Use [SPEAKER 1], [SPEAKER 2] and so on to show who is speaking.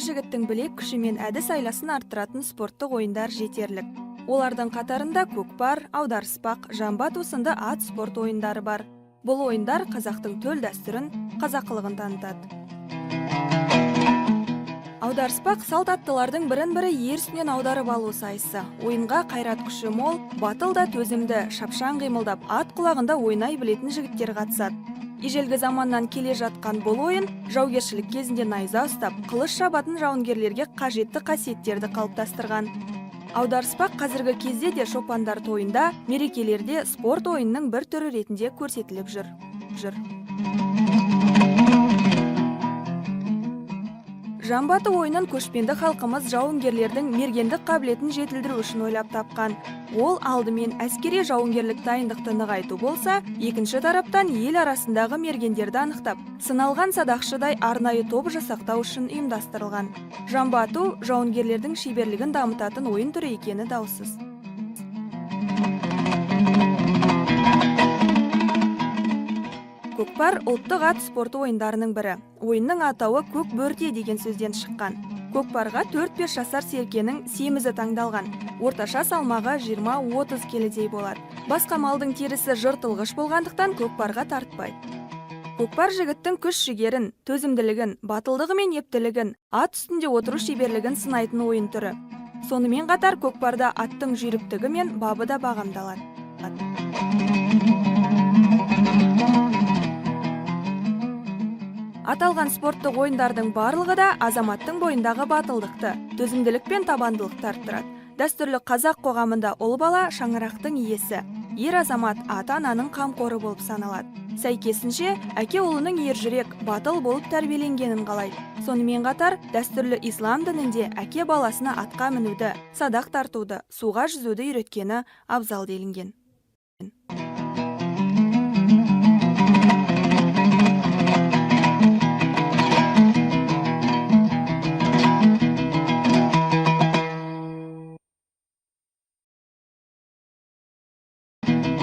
[SPEAKER 1] жігіттің білек күші мен әдіс айласын арттыратын спорттық ойындар жетерлік. Олардың қатарында көкпар, аударыспақ, жамбат осынды ат спорт ойындары бар. Бұл ойындар қазақтың төл дәстүрін, қазақылығын танытады. Аударыспақ салт аттылардың бірін-бірі ерсінен аударып алу сайысы. Ойынға қайрат күші мол, батыл да төзімді, шапшаң қимылдап, ат құлағында ойнай білетін жігіттер қатысады. Ежелгі заманнан келе жатқан бұл ойын жаугершілік кезінде найза ұстап, қылыш шабатын жауынгерлерге қажетті қасиеттерді қалыптастырған. Аударыспақ қазіргі кезде де шопандар тойында, мерекелерде спорт ойынның бір түрі ретінде көрсетіліп жүр. Жамбаты ойынын көшпенді халқымыз жауынгерлердің мергендік қабілетін жетілдіру үшін ойлап тапқан. Ол алдымен әскери жауынгерлік дайындықты нығайту болса, екінші тараптан ел арасындағы мергендерді анықтап, сыналған садақшыдай арнайы топ жасақтау үшін ұйымдастырылған. Жамбату жауынгерлердің шеберлігін дамытатын ойын түрі екені даусыз. Көкпар ұлттық ат спорты ойындарының бірі. Ойынның атауы көк бөрте деген сөзден шыққан. Көкпарға 4-5 жасар серкенің семізі таңдалған. Орташа салмағы 20-30 келідей болады. Басқа малдың терісі жыртылғыш болғандықтан көкпарға тартпайды. Көкпар жігіттің күш жігерін, төзімділігін, батылдығы мен ептілігін, ат үстінде отыру шеберлігін сынайтын ойын түрі. Сонымен қатар көкпарда аттың жүйріктігі мен бабы да бағамдалады. Аталған спорттық ойындардың барлығы да азаматтың бойындағы батылдықты, төзімділік пен табандылықты арттырады. Дәстүрлі қазақ қоғамында ұл бала шаңырақтың иесі, ер азамат ата-ананың қамқоры болып саналады. Сәйкесінше, әке ұлының ержүрек, батыл болып тәрбиеленгенін қалайды. Сонымен қатар, дәстүрлі ислам дінінде әке баласына атқа мінуді, садақ тартуды, суға жүзуді үйреткені абзал делінген.